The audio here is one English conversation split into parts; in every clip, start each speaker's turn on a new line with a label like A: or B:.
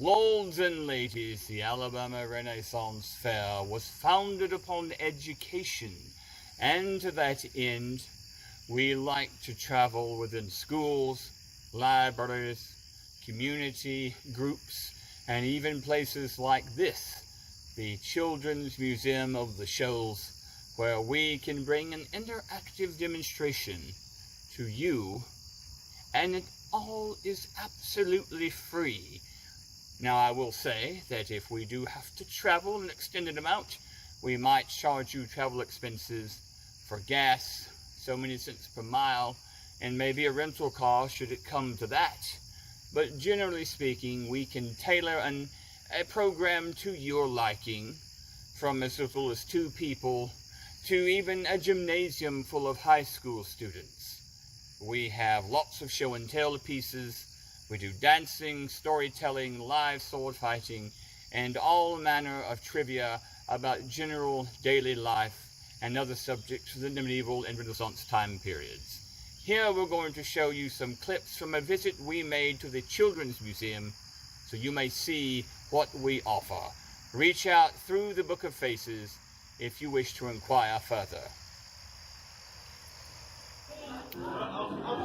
A: Lords and ladies, the Alabama Renaissance Faire was founded upon education, and to that end, we like to travel within schools, libraries, community groups, and even places like this, the Children's Museum of the Shoals, where we can bring an interactive demonstration to you, and it all is absolutely free. Now, I will say that if we do have to travel an extended amount, we might charge you travel expenses for gas, so many cents per mile, and maybe a rental car should it come to that. But generally speaking, we can tailor a program to your liking, from as little as 2 people to even a gymnasium full of high school students. We have lots of show and tell pieces. We do dancing, storytelling, live sword fighting, and all manner of trivia about general daily life and other subjects from the medieval and Renaissance time periods. Here we're going to show you some clips from a visit we made to the Children's Museum so you may see what we offer. Reach out through the Book of Faces if you wish to inquire further.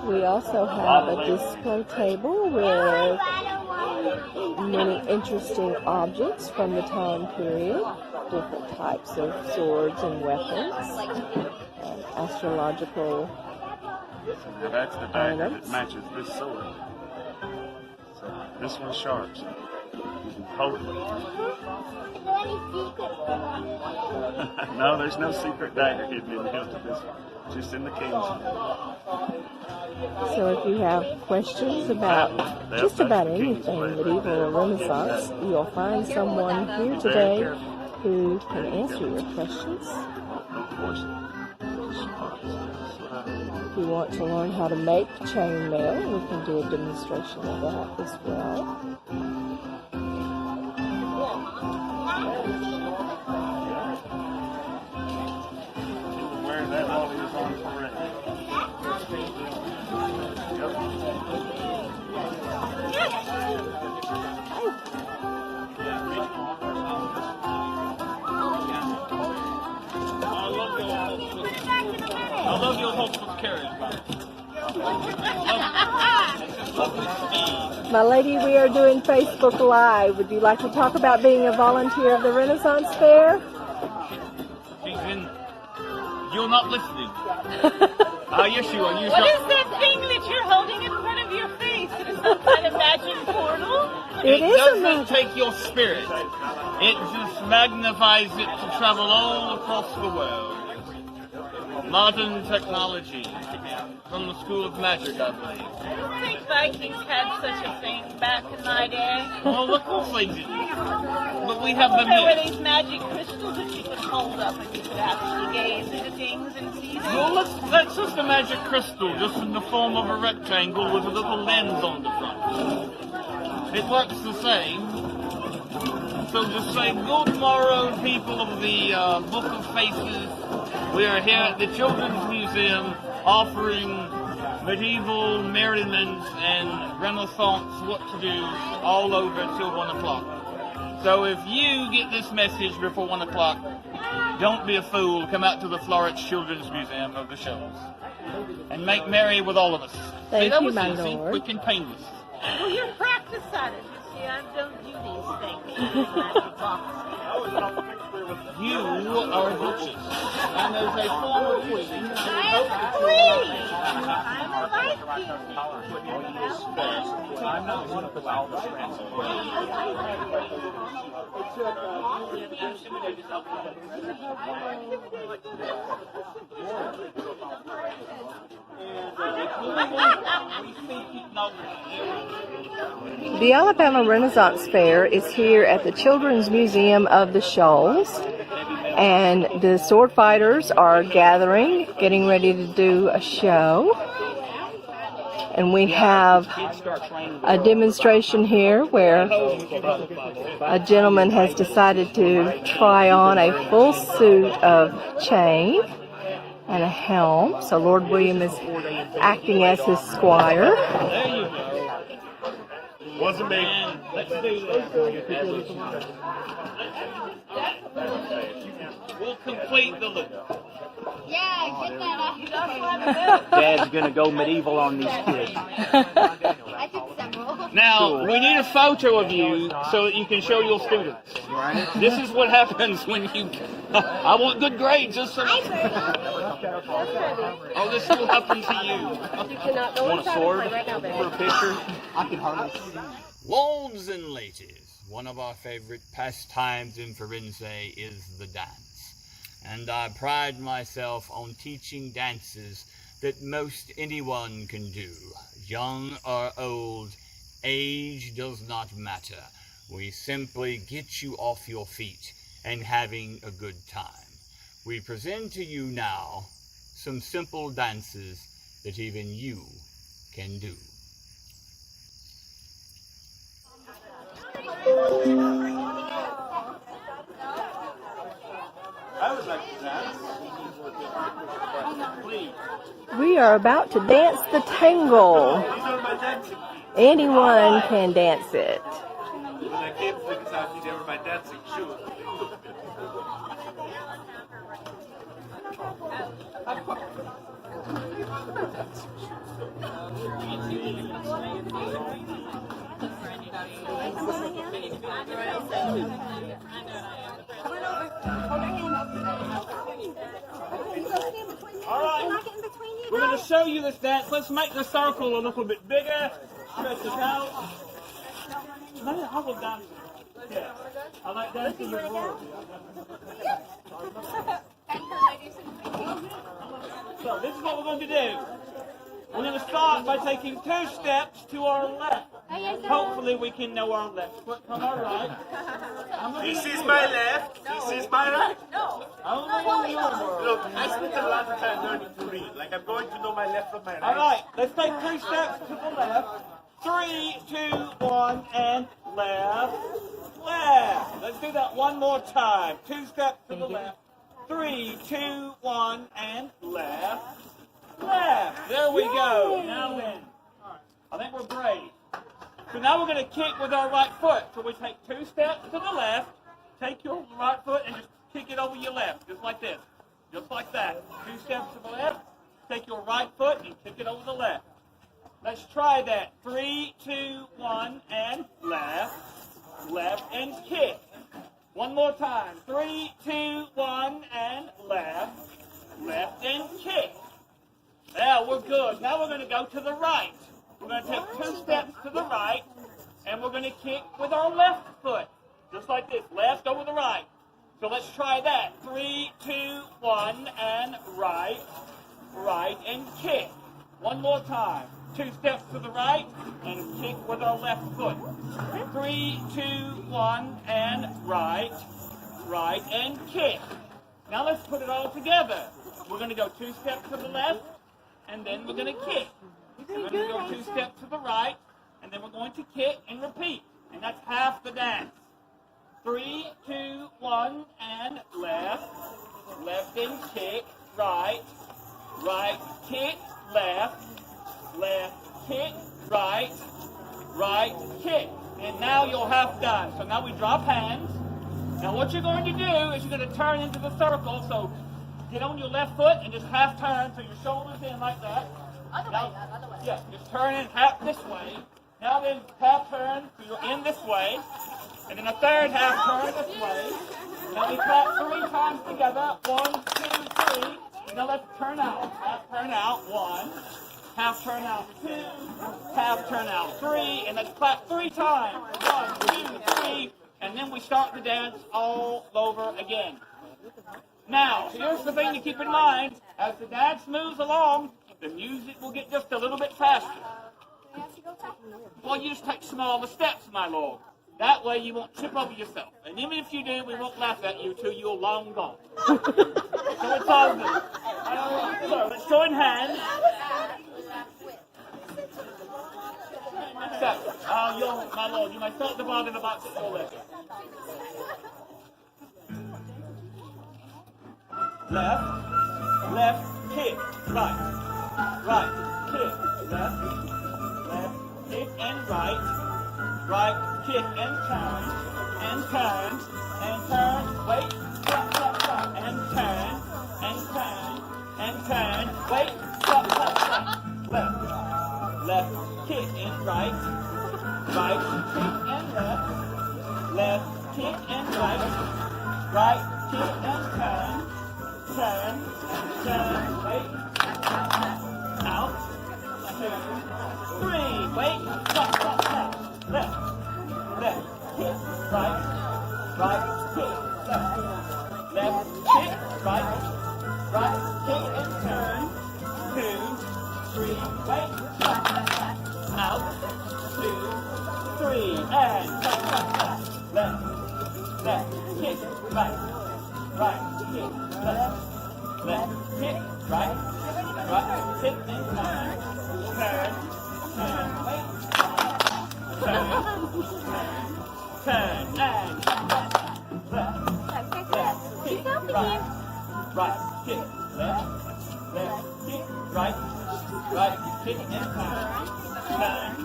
B: We also have a display table with many interesting objects from the time period, different types of swords and weapons, and astrological
C: Now that's the dagger that matches this sword. So this one's sharp. Hold it. No, there's no secret dagger hidden in the hilt of this one. Just in the king's.
B: So if you have questions about just about anything medieval or Renaissance, you'll find someone here today who can answer your questions. If you want to learn how to make chainmail, we can do a demonstration of that as well.
C: Wearing that while he was on parade.
D: I love your hopeful carriage.
B: My lady, we are doing Facebook Live. Would you like to talk about being a volunteer of the Renaissance Faire?
D: You're not listening. Yes, you are.
E: What is that thing that you're holding in front of your face? It is some kind of magic portal?
D: It doesn't take your spirit. It just magnifies it to travel all across the world. Modern technology from the School of Magic, I believe.
E: I don't think Vikings had such a thing back in my day.
D: Well, of course they didn't. But we have them
E: There were
D: here.
E: these magic crystals that you could hold up and you could actually gaze into things and see them.
D: Well, that's just a magic crystal, just in the form of a rectangle with a little lens on the front. It works the same. So just say, good morrow, people of the Book of Faces. We are here at the Children's Museum offering medieval merriment and Renaissance what to do all over till 1 o'clock. So if you get this message before 1 o'clock, don't be a fool. Come out to the Florence Children's Museum of the Shoals and make merry with all of us.
B: Thank
D: that
B: you,
D: was
B: my
D: easy,
B: lord.
D: quick and painless.
E: Well, you're practice at it. You see, I don't do these things. Magic boxes.
D: You are a duchess, and as a former queen,
E: I'm a queen. I'm a Viking.
C: I'm not one of the Maltese Bransle.
B: The Alabama Renaissance Faire is here at the Children's Museum of the Shoals, and the sword fighters are gathering, getting ready to do a show. And we have a demonstration here where a gentleman has decided to try on a full suit of chain and a helm. So Lord William is acting as his squire.
D: Wasn't me. Let's do that. We'll complete the loop.
E: Yeah, get that off.
F: Dad's gonna go medieval on these kids.
E: I took several.
D: Now, we need a photo of you so that you can show your students. This is what happens when you... I want good grades. Just so... Oh, this will happen to you.
B: You cannot go
F: Want a sword
B: right now,
F: for a picture? I can hardly see.
A: Lords and ladies, one of our favorite pastimes in Firenze is the dance. And I pride myself on teaching dances that most anyone can do. Young or old, age does not matter. We simply get you off your feet and having a good time. We present to you now some simple dances that even you can do.
D: I would like to dance. Please.
B: We are about to dance the Tangle.
D: These are my dancing feet.
B: Anyone can dance it.
D: When I came to the society, they were my dancing shoes. All right, we're going to show you this dance. Let's make the circle a little bit bigger. Stretch it out. No, I will dance. Yeah, I like dancing with words. So this is what we're going to do. We're going to start by taking 2 steps to our left. Hopefully we can know our left foot from our right. This is my left. This is my right. No. Only in your world.
C: Look, I spent a lot of time learning to read. Like I'm going to know my left from my right.
D: All right, let's take 3 steps to the left. 3, 2, 1, and left, left. Let's do that one more time. 2 steps to the left. 3, 2, 1, and left, left. There we go. Now then, I think we're brave. So now we're going to kick with our right foot. So we take 2 steps to the left, take your right foot and just kick it over your left, just like this. Just like that. 2 steps to the left, take your right foot and kick it over the left. Let's try that. 3, 2, 1, and left, left, and kick. One more time. 3, 2, 1, and left, left, and kick. Yeah, we're good. Now we're going to go to the right. We're going to take 2 steps to the right, and we're going to kick with our left foot. Just like this. Left over the right. So let's try that. 3, 2, 1, and right, right, and kick. One more time. 2 steps to the right, and kick with our left foot. 3, 2, 1, and right, right, and kick. Now let's put it all together. We're going to go 2 steps to the left, and then we're going to kick. We're going to go 2 steps to the right, and then we're going to kick and repeat. And that's half the dance. 3, 2, 1, and left, left, and kick, right, right, kick, left, left, kick, right, right, kick. And now you'll have done. So now we drop hands. Now what you're going to do is you're going to turn into the circle. So get on your left foot and just half turn so your shoulders in like that.
E: Other way.
D: Yeah, just turn in half this way. Now then half turn so you're in this way. And then a third half turn this way. Now we clap 3 times together. 1, 2, 3. Now let's turn out. Half turn out. 1. Half turn out 2, half turn out 3, and let's clap 3 times. 1, 2, 3, and then we start the dance all over again. Now, here's the thing to keep in mind. As the dance moves along, the music will get just a little bit faster. Well, you just take smaller steps, my lord. That way you won't trip over yourself. And even if you do, we won't laugh at you till you're long gone. So it's all good. So let's join hands. Oh, my lord, you may start the ball in the box at your left. Left, left, kick, right, right, kick, left, left, kick, and right, right, kick and turn, and turn, and turn, wait, stop, stop, stop, and turn, and turn, and turn, wait, stop, stop, stop, left, left, kick and right, right, kick and left, kick and right, kick and turn, turn, turn, wait, out, 2, 3, wait, stop, stop, stop, left, left, kick, right, kick, left, kick, right, kick and turn, 2, 3, wait, stop, out, 2, 3, and stop, stop, stop, left, kick, right, kick, left, kick, right, kick and turn, wait, turn, and left, kick, right, kick, left, kick, right, kick and turn, and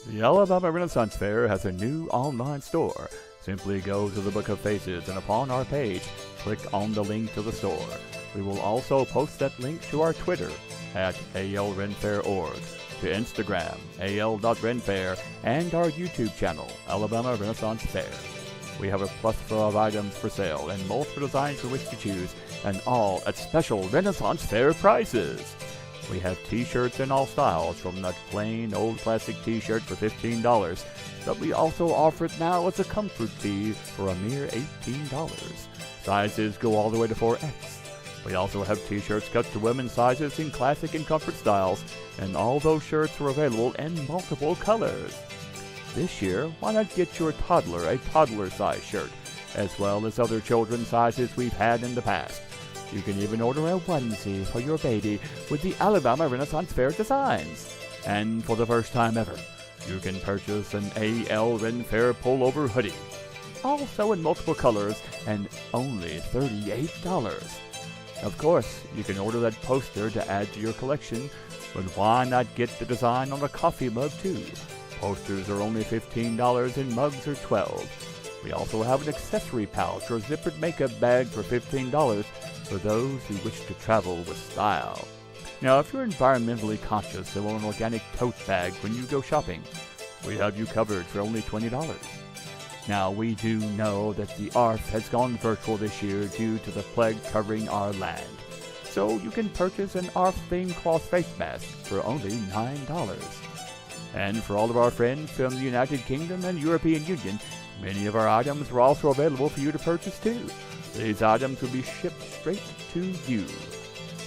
G: The Alabama Renaissance Fair has a new online store. Simply go to the Book of Faces and upon our page, click on the link to the store. We will also post that link to our Twitter at alrenfaire.org, to Instagram, al.renfaire, and our YouTube channel, Alabama Renaissance Faire. We have a plethora of items for sale and multiple designs for which to choose, and all at special Renaissance Fair prices. We have t-shirts in all styles, from that plain old classic t-shirt for $15, but we also offer it now as a comfort tee for a mere $18. Sizes go all the way to 4X. We also have t-shirts cut to women's sizes in classic and comfort styles, and all those shirts are available in multiple colors. This year, why not get your toddler a toddler size shirt, as well as other children's sizes we've had in the past. You can even order a onesie for your baby with the Alabama Renaissance Faire designs. And for the first time ever, you can purchase an A.L. Ren Fair pullover hoodie. Also in multiple colors and only $38. Of course, you can order that poster to add to your collection, but why not get the design on a coffee mug too? Posters are only $15 and mugs are $12. We also have an accessory pouch or zippered makeup bag for $15 for those who wish to travel with style. Now, if you're environmentally conscious and want an organic tote bag when you go shopping, we have you covered for only $20. Now, we do know that the ARF has gone virtual this year due to the plague covering our land. So you can purchase an ARF-themed cloth face mask for only $9. And for all of our friends from the United Kingdom and European Union, many of our items are also available for you to purchase too. These items will be shipped straight to you.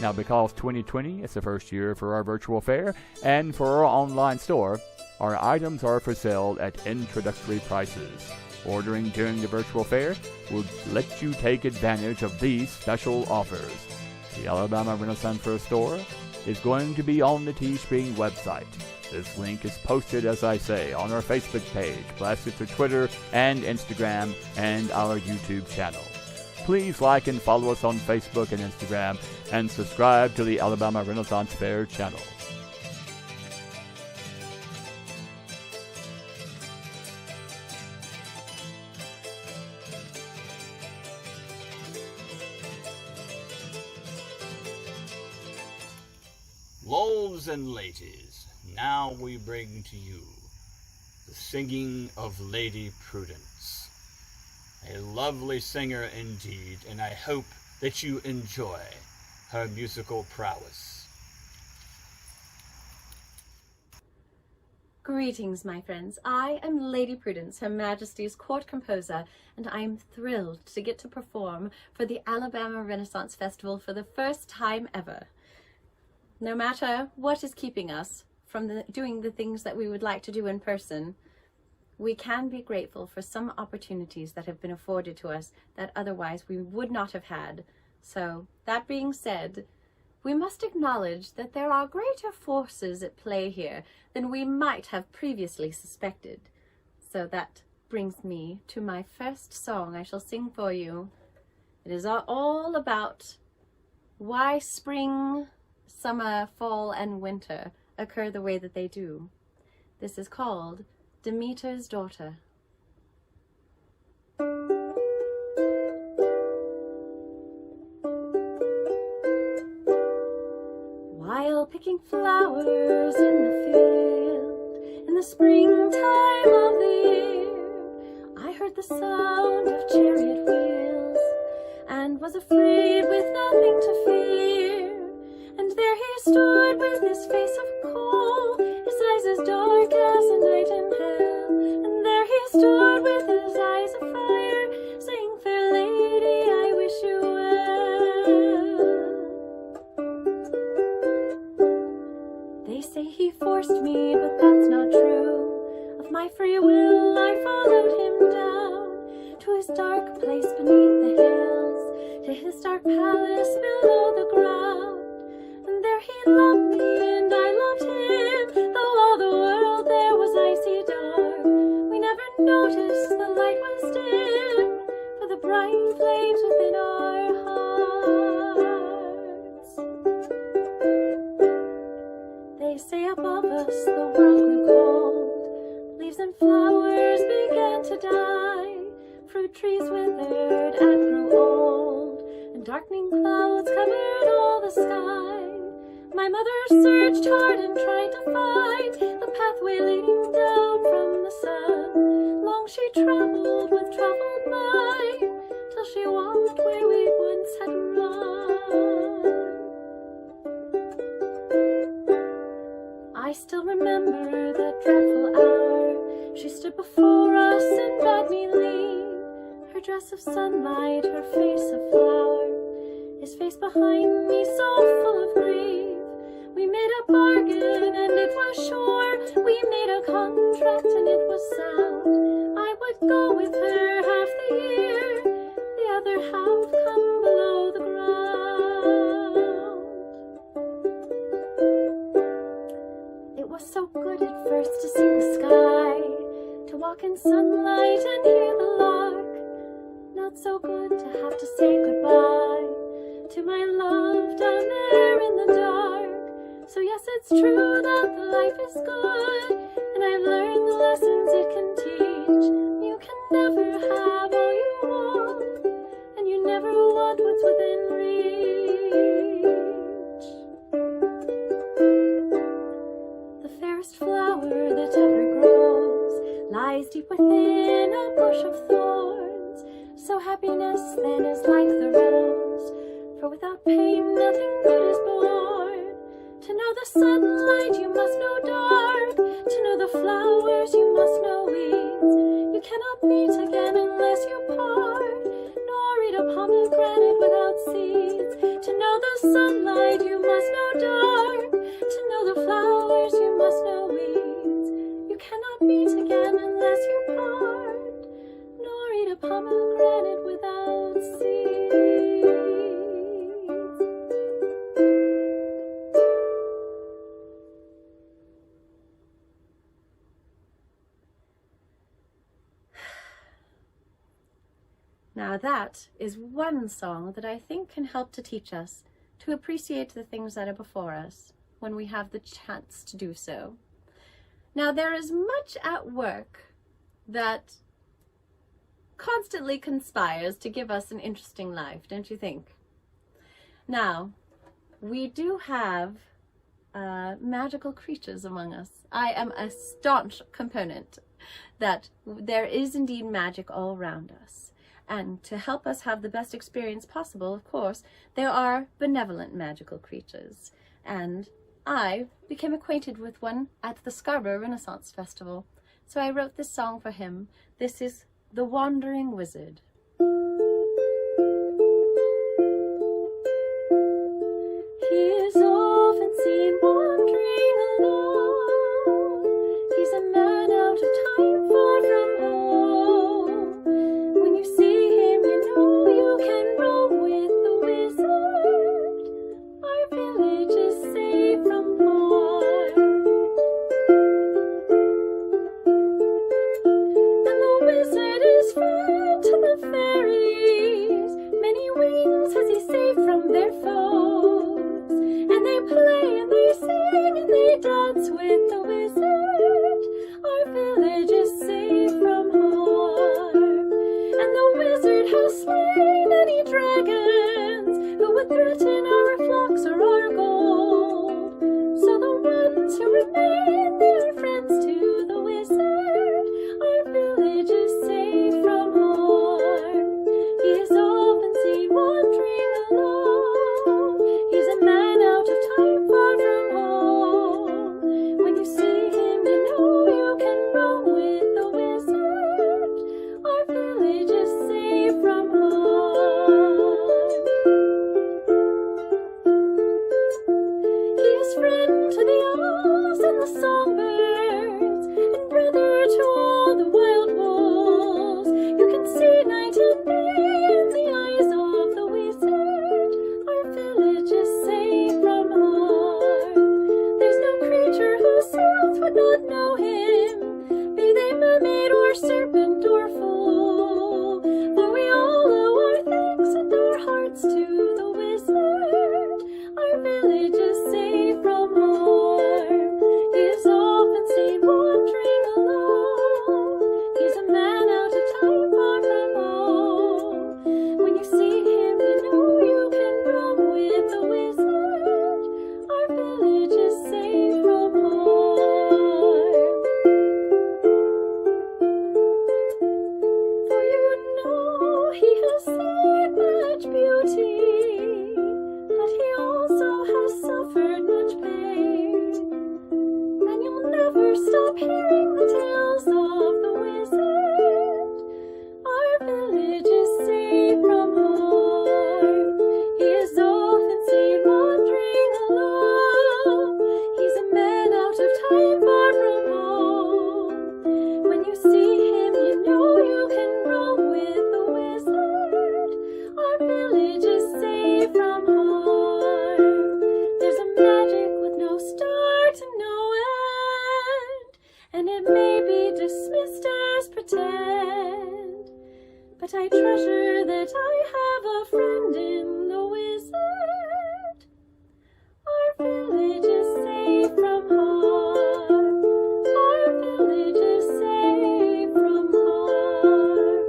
G: Now, because 2020 is the first year for our virtual fair and for our online store, our items are for sale at introductory prices. Ordering during the virtual fair will let you take advantage of these special offers. The Alabama Renaissance Faire store is going to be on the Teespring website. This link is posted, as I say, on our Facebook page, blasted to Twitter and Instagram, and our YouTube channel. Please like and follow us on Facebook and Instagram, and subscribe to the Alabama Renaissance Faire channel.
A: Lords and ladies, now we bring to you the singing of Lady Prudence, A lovely singer indeed, and I hope that you enjoy her musical prowess.
H: Greetings, my friends. I am Lady Prudence, Her Majesty's court composer, and I am thrilled to get to perform for the Alabama Renaissance Festival for the first time ever. No matter what is keeping us from doing the things that we would like to do in person, we can be grateful for some opportunities that have been afforded to us that otherwise we would not have had. So, that being said, we must acknowledge that there are greater forces at play here than we might have previously suspected. So that brings me to my first song I shall sing for you. It is all about why spring, summer, fall, and winter occur the way that they do. This is called Demeter's Daughter. While picking flowers in the field, in the springtime of the year, I heard the sound of chariot wheels, and was afraid with nothing to fear. And there he stood with his face of coal, his eyes as dark as a night in hell. And there he stood with his eyes of fire, saying, "Fair lady, I wish you well." They say he forced me, but that's not true. Of my free will I followed him down to his dark place beneath the hills, to his dark palace below the ground. And there he loved me and I loved him, though all the world there was icy dark. We never noticed the light was dim, for the bright flames within our hearts. They say above us the world grew cold, leaves and flowers began to die, fruit trees withered and grew old, and darkening clouds covered all the sky. My mother searched hard and tried to find the pathway leading down from the sun. Long she traveled with troubled mind, till she walked where we once had run. I still remember that dreadful hour. She stood before us and bade me leave, her dress of sunlight, her face of flower, his face behind me so full of grief. We made a bargain and it was sure, we made a contract and it was sound. I would go with her half the year, the other half come below the ground. It was so good at first to see the sky, to walk in sunlight and hear the lark. Not so good to have to say goodbye to my love down there in the dark. So yes, it's true that the life is good, and I've learned the lessons it can teach. You can never have all you want, and you never want what's within reach. The fairest flower that ever grows lies deep within a bush of thorns. So happiness then is like the rose, for without pain nothing good is born. To know the sunlight you must know dark, to know the flowers you must know weeds. You cannot meet again unless you part, nor eat a pomegranate without seeds. To know the sunlight you must know dark, to know the flowers you must know weeds. You cannot meet again unless you part, nor eat a pomegranate without seeds. Now that is one song that I think can help to teach us to appreciate the things that are before us when we have the chance to do so. Now there is much at work that constantly conspires to give us an interesting life, don't you think? Now, we do have magical creatures among us. I am a staunch component that there is indeed magic all around us. And to help us have the best experience possible, of course, there are benevolent magical creatures. And I became acquainted with one at the Scarborough Renaissance Festival. So I wrote this song for him. This is The Wandering Wizard. He is often seen wandering alone. He's a man out of time, far from home. When you see him, you know you can roam with the wizard. Our village is safe from harm. And the wizard is friend to the fairies. Many wings has he saved from their foes. And they play and they sing and they dance with the wizard. Our village is safe from harm. And the wizard has slain any dragons who would threaten our flocks or our gold. So the ones who remain, they are friends to the wizard. Our village is safe from harm. He is often seen wandering alone. He's a man out of time, far from home. When you see him, you know you can roam with the wizard. Our village is safe from harm. He is friend to the owls and the songbirds, and brother to all the wild wolves. You can see night and day in the eyes of the wizard. Our village is safe from harm. There's no creature whose south would not know him, be they mermaid or serpent or fool. For we all owe our thanks and our hearts to the wizard. Our village is safe from harm. He is often seen wandering alone. He's a man out of time, far from home. When you see him, you know you can roam with the wizard. Our village is safe from harm. For you know he has seen much beauty, but he also has suffered much pain. And you'll never stop hearing the tales of the wizard. Our village is safe from harm. He is often seen wandering alone. He's a man out of time, far from home. When you see him, you know you can roam with the wizard. Our village is safe from harm. There's a magic with no start and no end, and it may be dismissed as pretend, but I treasure that I have a friend in the wizard. Our village is safe from harm. Our village is safe from harm.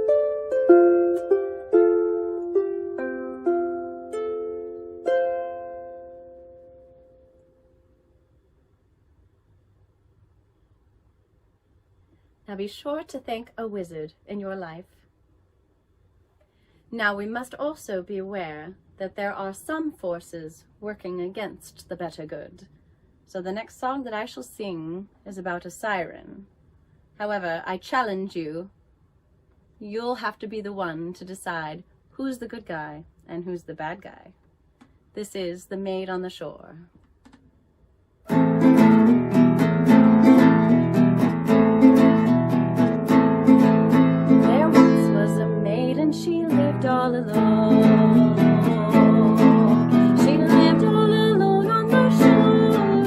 H: Now be sure to thank a wizard in your life. Now we must also be aware that there are some forces working against the better good. So the next song that I shall sing is about a siren. However, I challenge you, you'll have to be the one to decide who's the good guy and who's the bad guy. This is The Maid on the Shore. There once was a maid and she lived all alone. She lived all alone on the shore.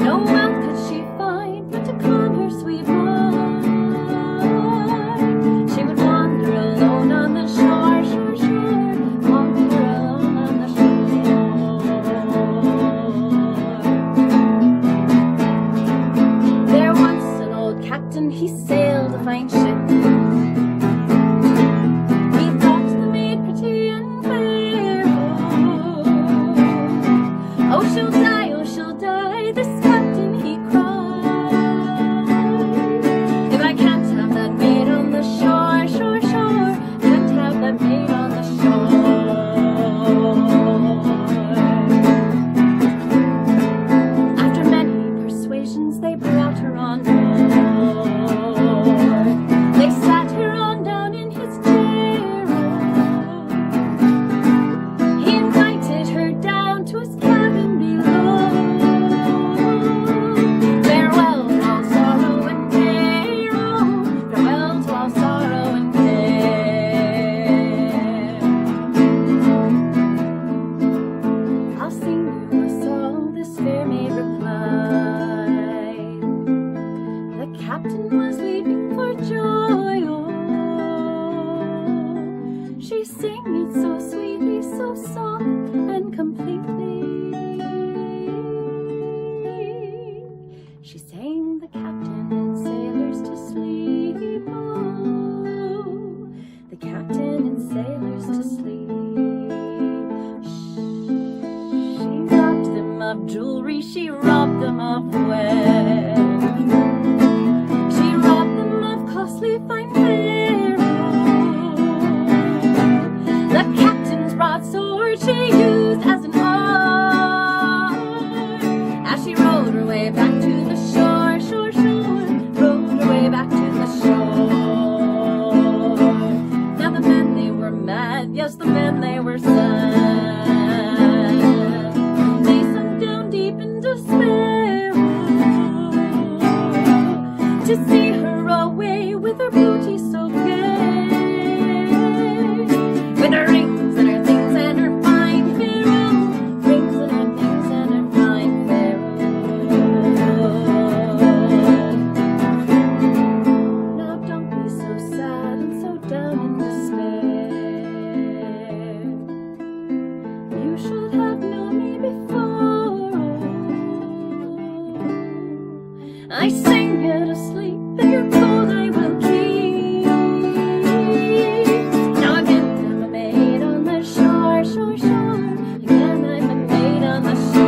H: No wealth could she find but to calm her sweet heart. She would wander alone on the shore, shore, shore. Wander alone on the shore. on board. They sat her on down in his chair. He invited her down to his cabin below. Farewell to all sorrow and care. Farewell to all sorrow and care. I'll sing you a song, this fair maid replied. The captain was weeping for joy. Oh, she sang it so sweetly, so soft and completely. She sang the captain and sailors to sleep. Oh, the captain and sailors to sleep. She robbed them of jewelry, she robbed them of wealth. She robbed them of costly fine fare. The captain's broadsword she used as an arm as she rowed her way back to the shore, shore, shore, rowed her way back to the shore. Now the men, they were mad, yes, the men, they were sad. They sunk down deep in despair to see her away with her booty so gay, with her rings and her things and her fine pharaoh, rings and her things and her fine pharaoh. Now don't be so sad and so down in despair. You should have known me before. I sang you to sleep, and your cold I will keep. Now again I'm a maid on the shore, shore, shore. Again I'm a maid on the shore.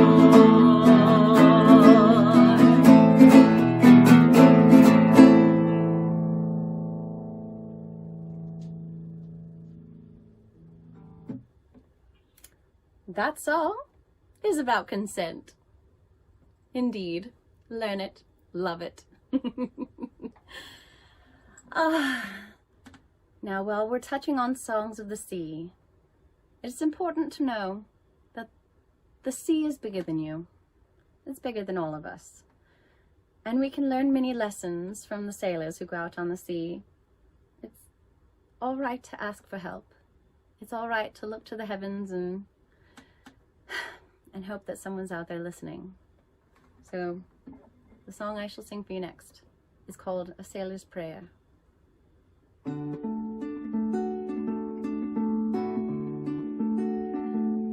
H: That song is about consent. Indeed. Learn it. Love it. Now, while we're touching on songs of the sea, it's important to know that the sea is bigger than you. It's bigger than all of us. And we can learn many lessons from the sailors who go out on the sea. It's all right to ask for help. It's all right to look to the heavens and hope that someone's out there listening. So, the song I shall sing for you next is called A Sailor's Prayer.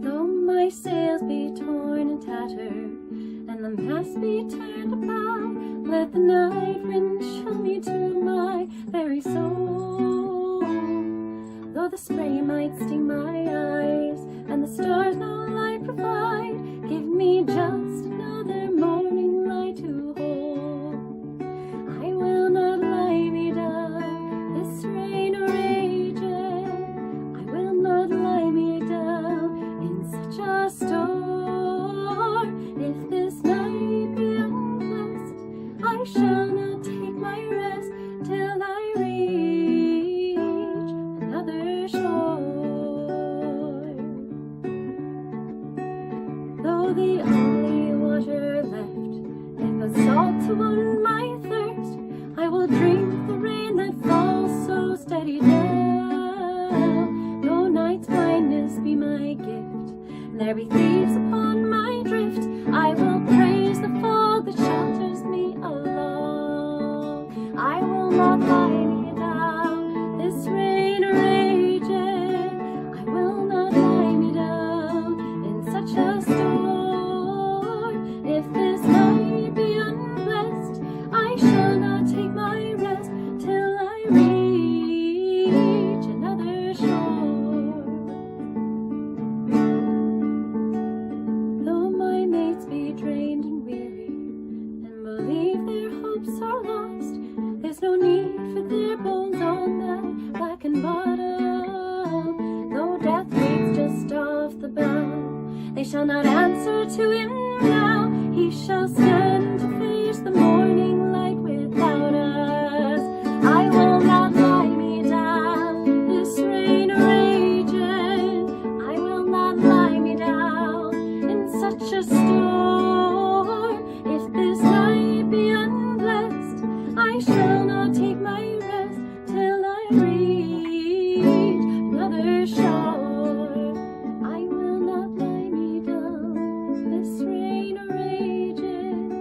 H: Though my sails be torn and tattered, and the mast be turned about, let the night wind chill me to my very soul. Though the spray might sting my eyes, and the stars no light provide, give me just another morning light to hold. I will not lie me down, this rain or raging. I will not lie me down in such a storm. If this night be unblessed, I shall not take my rest till I reach another shore. Though the only water left, it was salt to wound my thirst, I will drink the rain that falls so steady down. Though night's blindness be my gift, and there be thieves upon my drift, I will praise the fog that shelters me along. I will not lie me down, this rain raging. I will not lie me down in such a storm. If this night be unblessed, I shall not take my rest till I reach another shore. Though my mates be drained and weary, and believe their hopes are lost, there's no need for their bones on that blackened bottom. Though death waits just off the bow, they shall not answer to him now. He shall stand to face the morning light I shall not take my rest till I reach another shore. I will not lie me down, this rain rages.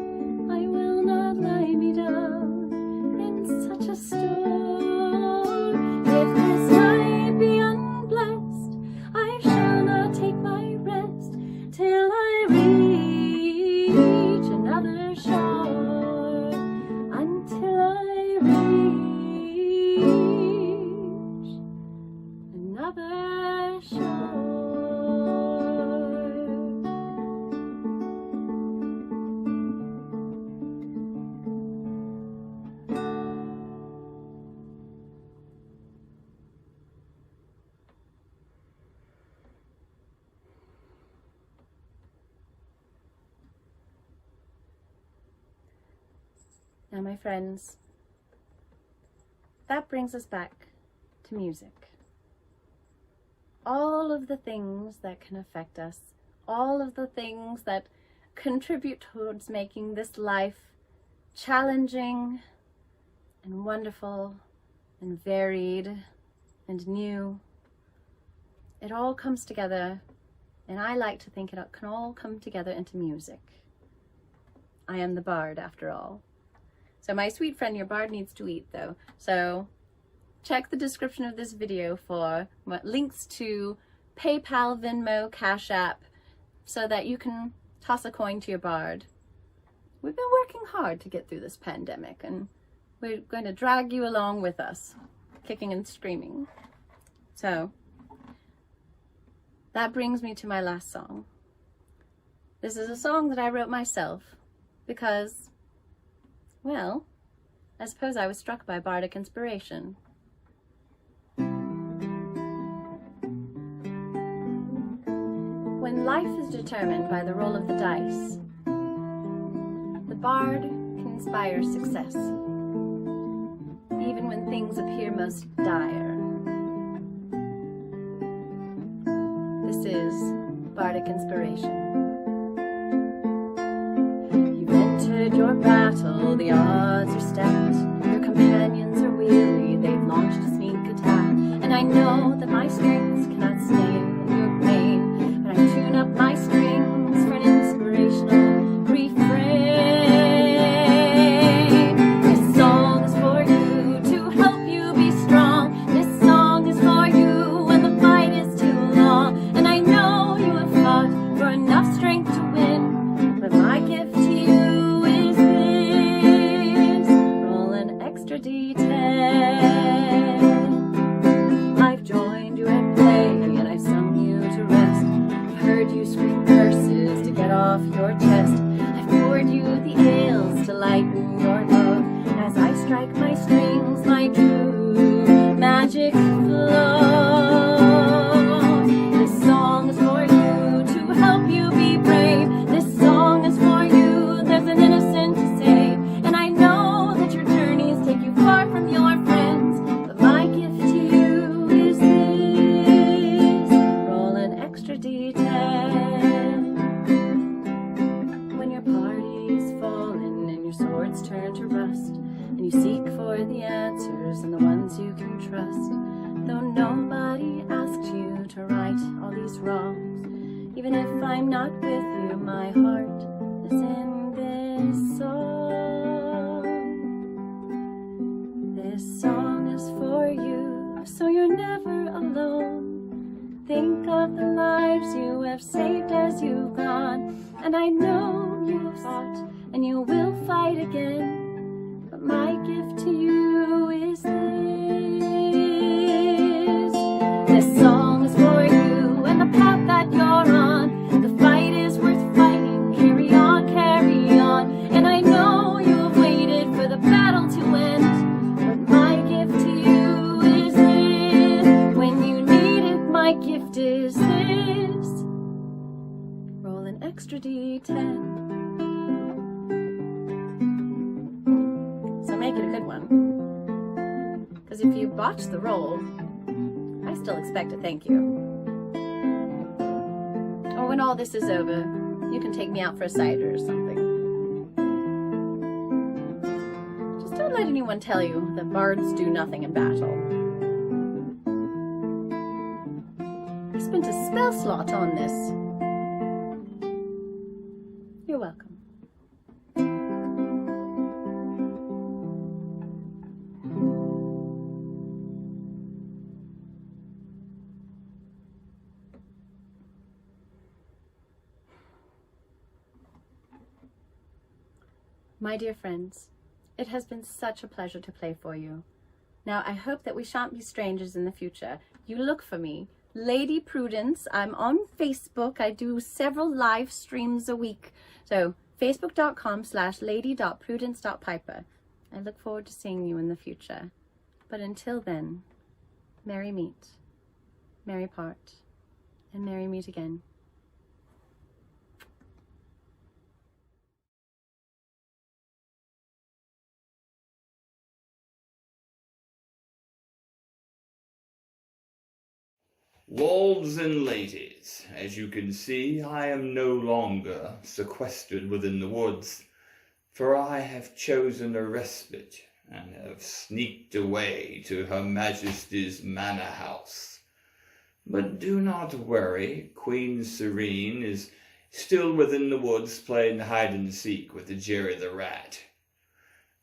H: I will not lie me down in such a storm. If this night be unblessed, I shall not take my rest till I reach another shore, until I reach another shore. Now, my friends, that brings us back to music. All of the things that can affect us, all of the things that contribute towards making this life challenging and wonderful and varied and new. It all comes together, and I like to think it can all come together into music. I am the bard, after all. So my sweet friend, your bard needs to eat though. So check the description of this video for links to PayPal, Venmo, Cash App, so that you can toss a coin to your bard. We've been working hard to get through this pandemic, and we're going to drag you along with us, kicking and screaming. So that brings me to my last song. This is a song that I wrote myself because, well, I suppose I was struck by bardic inspiration. When life is determined by the roll of the dice, the bard can inspire success, even when things appear most dire. This is bardic inspiration. Your battle, the odds are stacked. Your companions are weary, they've launched a sneak attack. And I know that my strengths cannot stay in your brain, but I tune up my strings for an inspirational refrain. This song is for you to help you be strong. This song is for you when the fight is too long. And I know you have fought for enough strength to win, but my gift to you D10. I've joined you at play and I've sung you to rest. I've heard you scream curses to get off your chest. I've poured you the ales to lighten your load. As I strike my strings, my true magic flows. This song is for you to help you be brave. This song is for you, there's an innocent to save. And I know that your journeys take you far from your friends, but my gift to you is this. Roll an extra D10. When your party's fallen and your swords turn to rust, and you seek for the answers and the ones you can trust, though nobody asked you to right all these wrongs, even if I'm not with you, my heart is in this song. This song is for you, so you're never alone. Think of the lives you have saved as you've gone, and I know you've fought and you will fight again, but my gift to you is this. This song is for you and the path that you're on. The fight is worth fighting, carry on, and I know you have waited for the battle to end, but my gift to you is this. When you need it, my gift is this. Roll an extra D10. So make it a good one, because if you botch the roll, I still expect a thank you. Or when all this is over, you can take me out for a cider or something. Just don't let anyone tell you that bards do nothing in battle. I spent a spell slot on this. You're welcome. My dear friends, it has been such a pleasure to play for you. Now, I hope that we shan't be strangers in the future. You look for me, Lady Prudence. I'm on Facebook. I do several live streams a week. So, facebook.com/lady.prudence.piper. I look forward to seeing you in the future. But until then, merry meet, merry part, and merry meet again.
A: Lords and ladies, as you can see, I am no longer sequestered within the woods, for I have chosen a respite and have sneaked away to Her Majesty's manor house. But do not worry, Queen Serene is still within the woods playing hide-and-seek with the Jerry the Rat.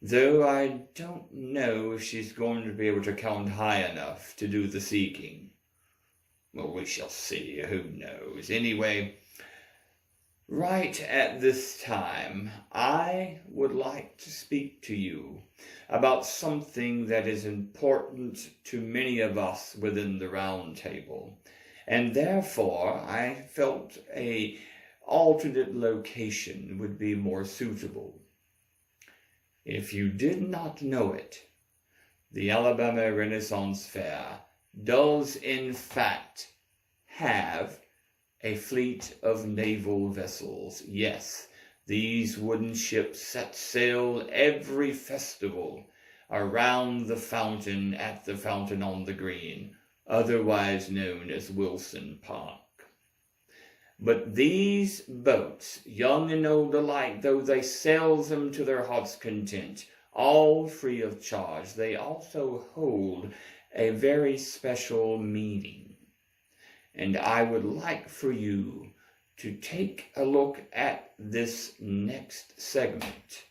A: Though I don't know if she's going to be able to count high enough to do the seeking. Well, we shall see, who knows. Anyway, right at this time, I would like to speak to you about something that is important to many of us within the Roundtable, and therefore I felt an alternate location would be more suitable. If you did not know it, the Alabama Renaissance Faire does in fact have a fleet of naval vessels. Yes, these wooden ships set sail every festival around the fountain at the Fountain on the Green, otherwise known as Wilson Park. But these boats, young and old alike, though they sail them to their heart's content, all free of charge, they also hold a very special meaning. And I would like for you to take a look at this next segment,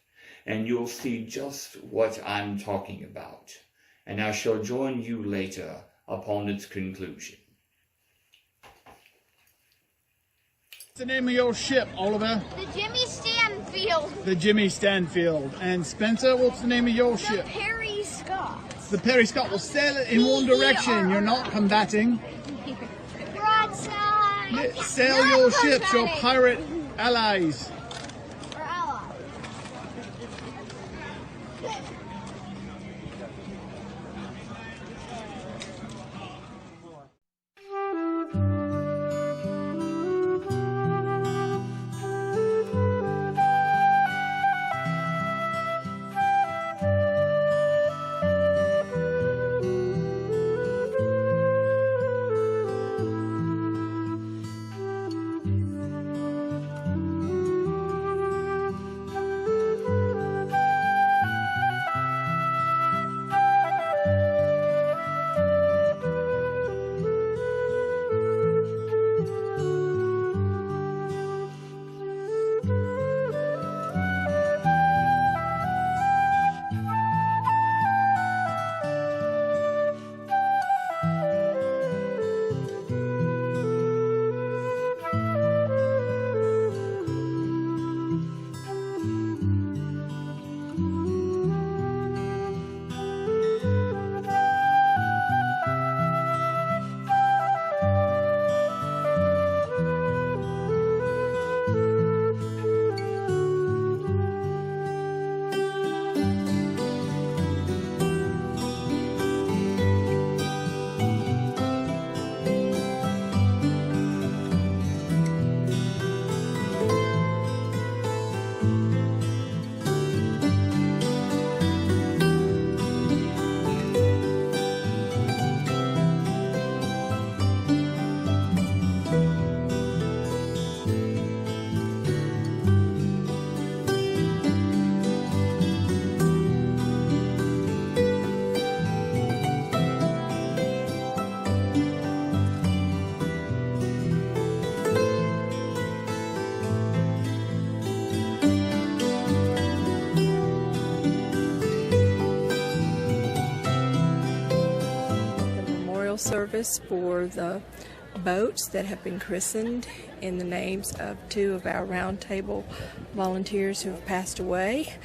A: and you'll see just what I'm talking about. And I shall join you later upon its conclusion.
I: What's the name of your ship, Oliver?
J: The Jimmy Stanfield.
I: The Jimmy Stanfield. And Spencer, what's the name of your ship?
J: The Perry Scott.
I: The Perry Scott. Will sail it in one direction. You're not combating.
J: Broadside.
I: Sail your ships, your pirate allies.
J: Or allies.
B: memorial service for the boats that have been christened in the names of two of our Roundtable volunteers who have passed away.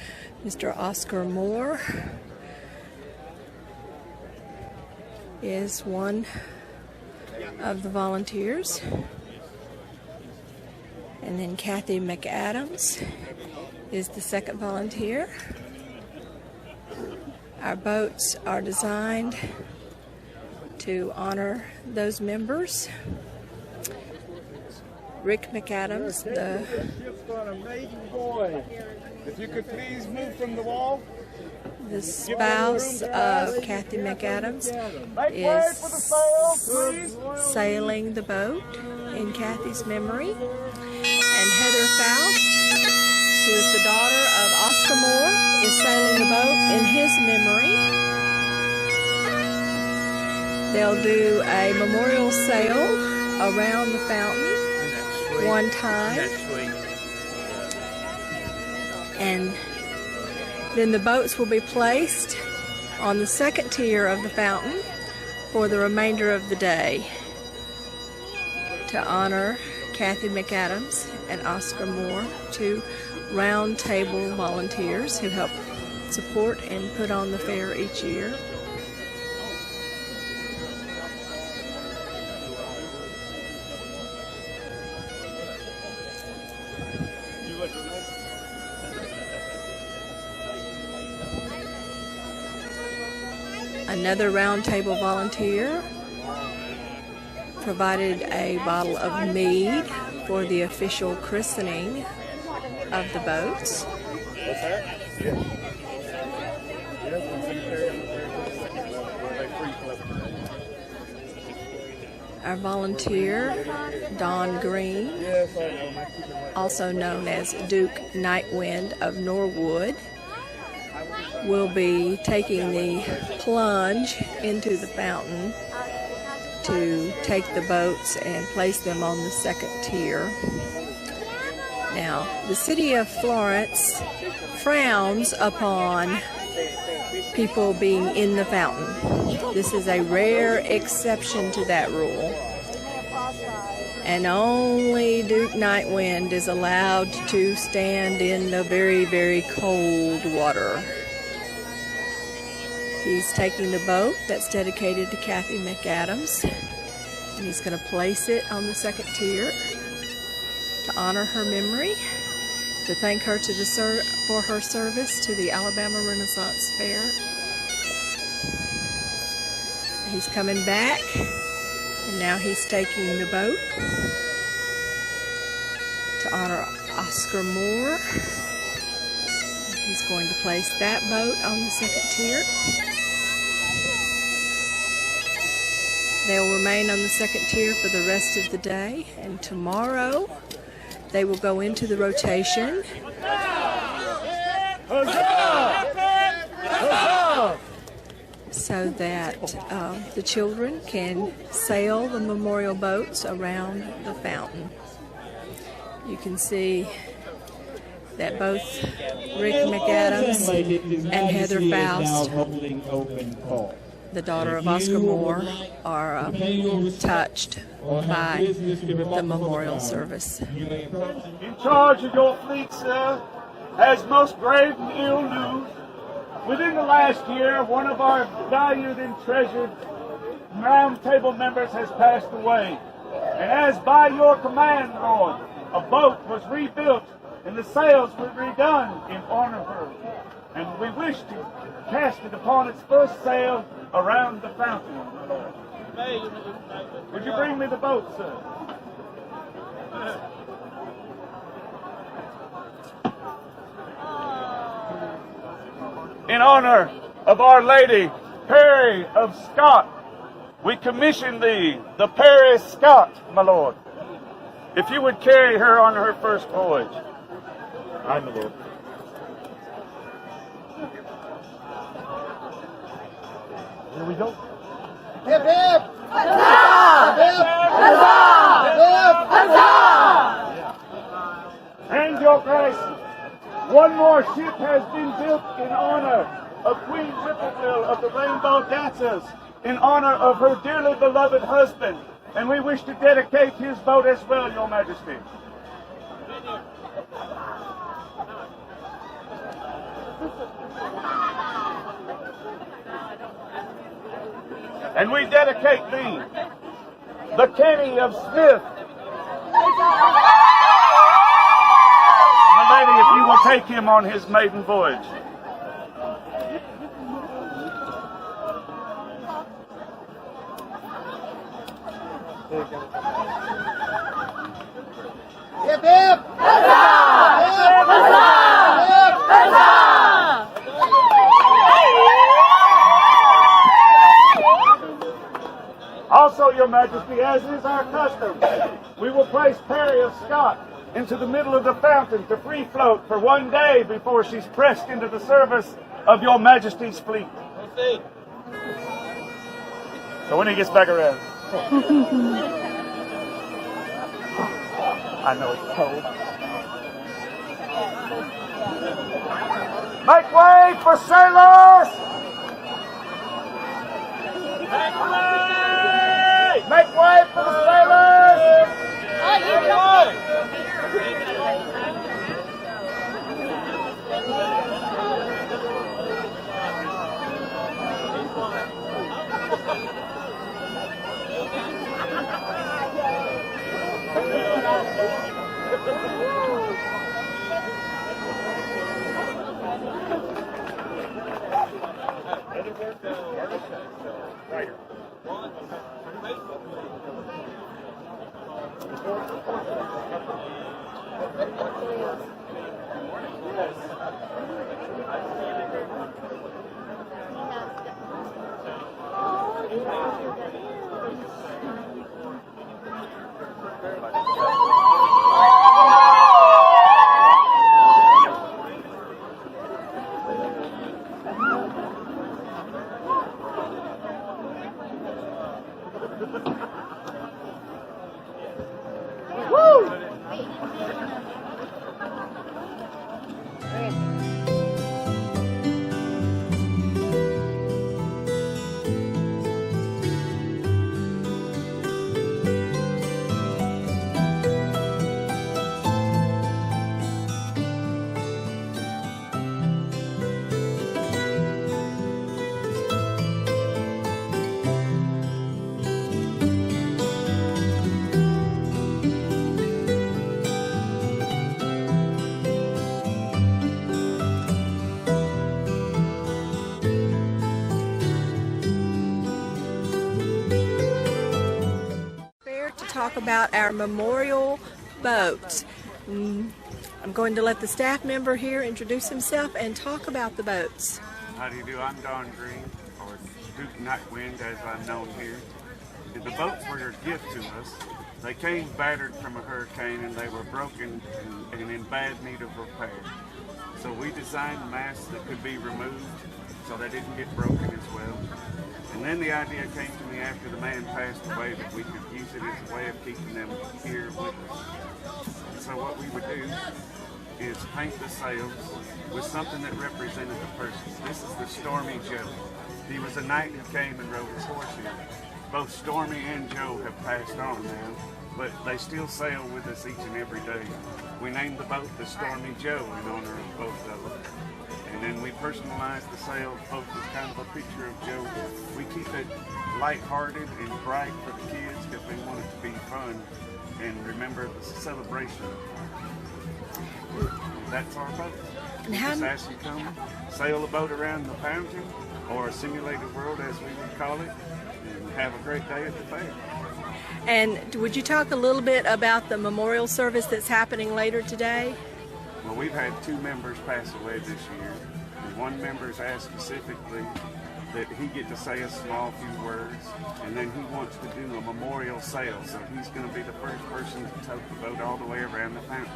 B: Mr. Oscar Moore is one of the volunteers. And then Kathy McAdams is the second volunteer. Our boats are designed to honor those members. Rick McAdams, the
C: if you could please move from the wall.
B: The spouse of Kathy McAdams is sailing the boat in Kathy's memory. And Heather Faust, who is the daughter of Oscar Moore, is sailing the boat in his memory. They'll do a memorial sail around the fountain one time. And then the boats will be placed on the second tier of the fountain for the remainder of the day to honor Kathy McAdams and Oscar Moore, two Roundtable volunteers who help support and put on the fair each year. Another Roundtable volunteer provided a bottle of mead for the official christening of the boats. Our volunteer, Don Green, also known as Duke Nightwind of Norwood, will be taking the plunge into the fountain to take the boats and place them on the second tier. Now, the city of Florence frowns upon people being in the fountain. This is a rare exception to that rule. And only Duke Nightwind is allowed to stand in the very, very cold water. He's taking the boat that's dedicated to Kathy McAdams, and he's going to place it on the second tier to honor her memory, to thank her for her service to the Alabama Renaissance Faire. He's coming back, and now he's taking the boat to honor Oscar Moore. He's going to place that boat on the second tier. They'll remain on the second tier for the rest of the day, and tomorrow they will go into the rotation. So that the children can sail the memorial boats around the fountain. You can see that both Rick McAdams and Heather Faust, the daughter of Oscar Moore, are touched by the memorial service.
C: In charge of your fleet, sir, has most grave and ill news. Within the last year, one of our valued and treasured Roundtable members has passed away. And as by your command, Lord, a boat was rebuilt and the sails were redone in honor of her. And we wish to cast it upon its first sail around the fountain. Would you bring me the boat, sir? In honor of Our Lady, Perry of Scott, we commission thee, the Perry Scott, my lord. If you would carry her on her first voyage. Aye, my lord. Here we go.
I: Hip hip! Huzzah! Hip hip! Huzzah! Hip huzzah!
C: And your grace, one more ship has been built in honor of Queen Whippoorwill of the Rainbow Dancers, in honor of her dearly beloved husband, and we wish to dedicate his boat as well, Your Majesty. And we dedicate thee, the Kenny of Smith. My lady, if you will take him on his maiden voyage.
I: Hip hip!
C: Also, Your Majesty, as is our custom, we will place Perry of Scott into the middle of the fountain to free float for 1 day before she's pressed into the service of Your Majesty's fleet. So when he gets back around. I know it's cold. Make way for sailors! Make way! Make way for the sailors!
B: Talk about our memorial boat. I'm going to let the staff member here introduce himself and talk about the boats.
K: How do you do? I'm Don Green, or Duke Nightwind as I'm known here. And the boats were a gift to us. They came battered from a hurricane and they were broken and in bad need of repair. So we designed masts that could be removed so they didn't get broken as well. And then the idea came to me after the man passed away that we could use it as a way of keeping them here with us. And so what we would do is paint the sails with something that represented the person. This is the Stormy Joe. He was a knight who came and rode his horse here. Both Stormy and Joe have passed on now, but they still sail with us each and every day. We named the boat the Stormy Joe in honor of both of them. And then we personalize the sail boat as kind of a picture of Joe. We keep it lighthearted and bright for the kids because we want it to be fun and remember the celebration. That's our boat. We just ask you to come sail a boat around the fountain, or a simulated world as we would call it, and have a great day at the fair.
B: And would you talk a little bit about the memorial service that's happening later today?
K: Well, we've had 2 members pass away this year, and one member's asked specifically that he get to say a small few words, and then he wants to do a memorial sail, so he's going to be the first person to tote the boat all the way around the fountain.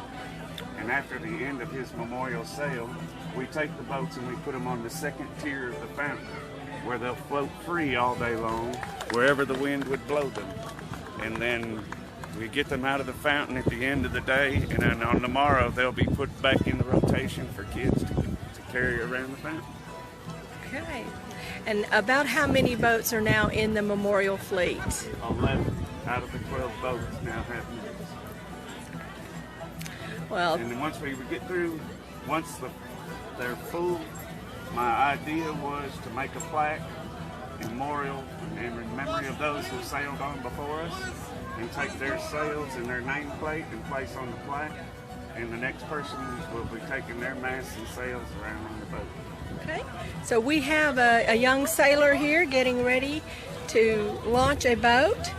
K: And after the end of his memorial sail, we take the boats and we put them on the second tier of the fountain, where they'll float free all day long, wherever the wind would blow them. And then we get them out of the fountain at the end of the day, and then on the morrow they'll be put back in the rotation for kids to carry around the fountain.
B: Okay. And about how many boats are now in the memorial fleet?
K: 11 out of the 12 boats now have names.
B: Well,
K: and then once we would get through, they're full, my idea was to make a plaque, memorial, in memory of those who sailed on before us, and take their sails and their nameplate and place on the plaque, and the next person will be taking their masts and sails around on the boat.
B: okay. So we have a young sailor here getting ready to launch a boat.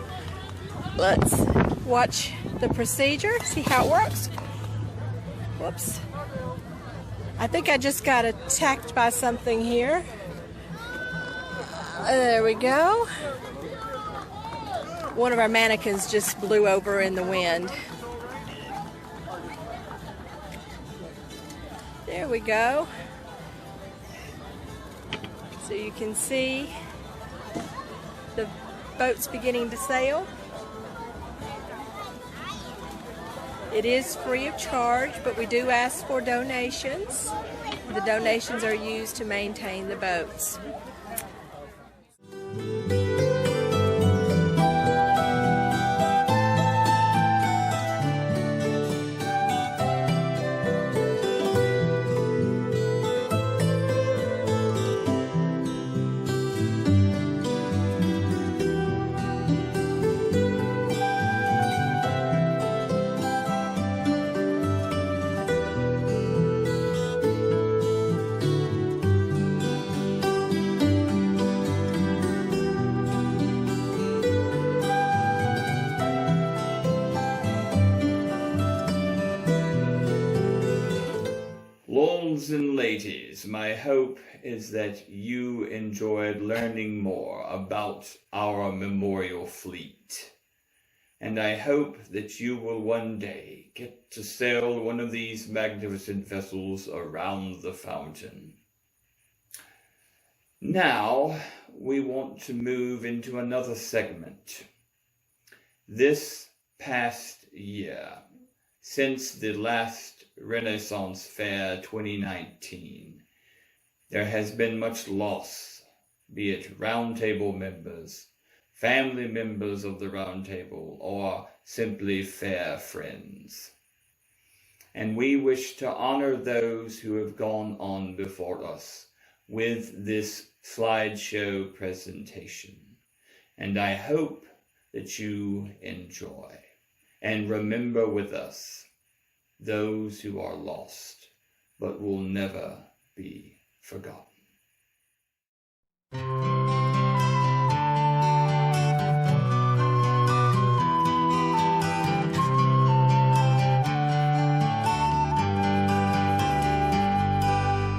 B: Let's watch the procedure, see how it works. Whoops. I think I just got attacked by something here. There we go. One of our mannequins just blew over in the wind. There we go. So you can see the boat's beginning to sail. It is free of charge, but we do ask for donations. The donations are used to maintain the boats.
A: Lords and ladies, my hope is that you enjoyed learning more about our memorial fleet. And I hope that you will one day get to sail one of these magnificent vessels around the fountain. Now, we want to move into another segment. This past year, since the last Renaissance Faire 2019, there has been much loss, be it Roundtable members, family members of the Roundtable, or simply fair friends. And we wish to honor those who have gone on before us with this slideshow presentation. And I hope that you enjoy and remember with us those who are lost, but will never be forgotten.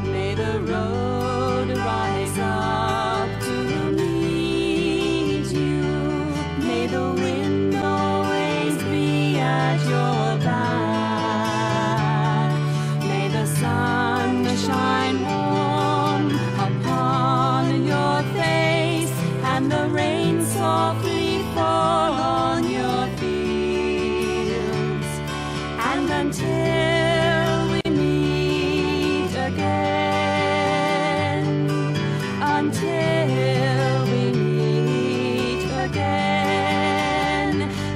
L: May the road rise up to meet you. May the wind always be at your back. Shine warm upon your face, and the rain softly fall on your fields. And until we meet again,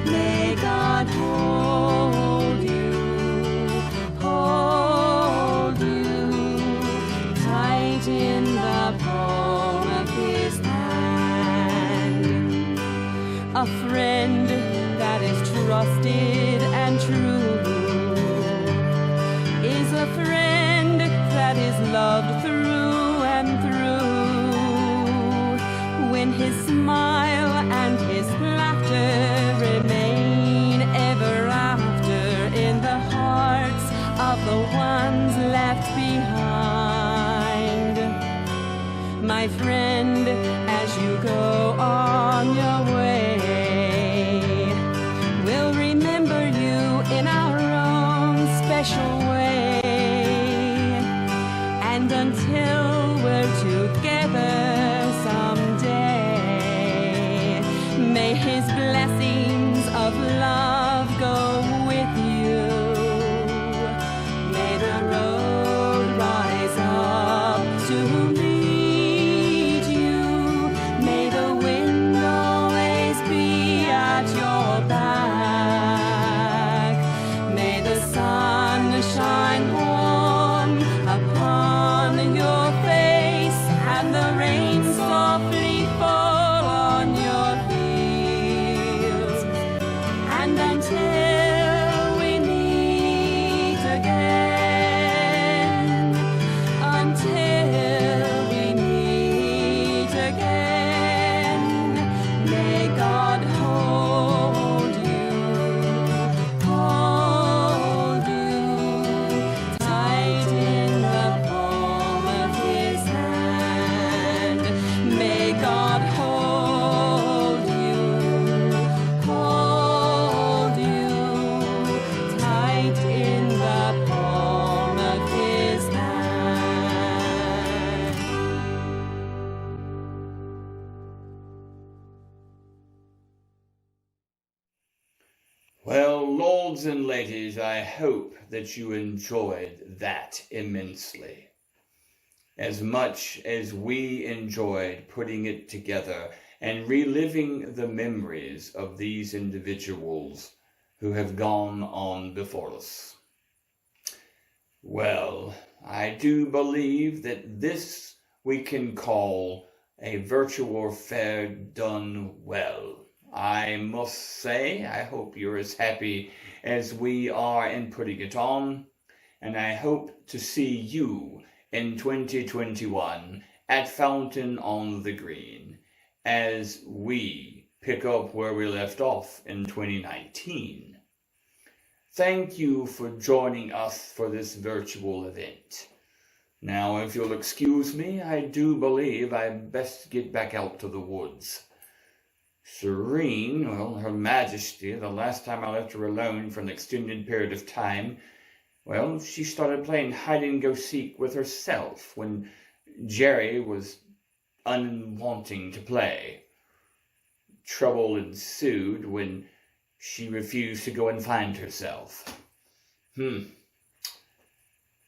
L: may God hold you. In the palm of his hand, a friend that is trusted and true is a friend that is loved through and through. When his smile and his laughter remain ever after in the hearts of the ones left behind. My friend, as you go on your way, we'll remember you in our own special way. And until we're together someday, may his blessings of love go with you. May the road rise up to meet you.
A: Well, lords and ladies, I hope that you enjoyed that immensely. As much as we enjoyed putting it together and reliving the memories of these individuals who have gone on before us. Well, I do believe that this we can call a Virtual Faire done well. I must say, I hope you're as happy as we are in putting it on, and I hope to see you in 2021 at Fountain on the Green as we pick up where we left off in 2019. Thank you for joining us for this virtual event. Now, if you'll excuse me, I do believe I best get back out to the woods. Serene, well, Her Majesty, the last time I left her alone for an extended period of time, well, she started playing hide-and-go-seek with herself when Jerry was unwanting to play. Trouble ensued when she refused to go and find herself.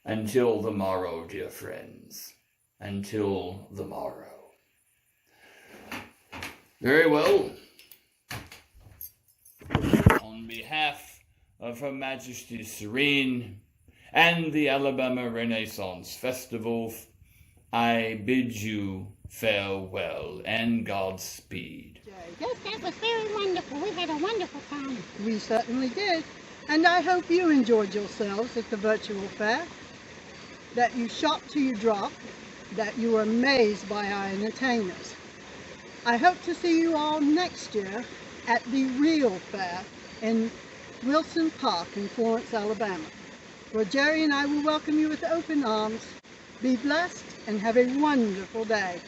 A: Until the morrow, dear friends. Until the morrow. Very well. On behalf of Her Majesty Serene and the Alabama Renaissance Festival, I bid you farewell and Godspeed.
M: Yes, that was very wonderful. We had a wonderful time.
N: We certainly did. And I hope you enjoyed yourselves at the Virtual Faire, that you shopped till you dropped, that you were amazed by our entertainers. I hope to see you all next year at the Real Fair in Wilson Park in Florence, Alabama, where Jerry and I will welcome you with open arms. Be blessed and have a wonderful day.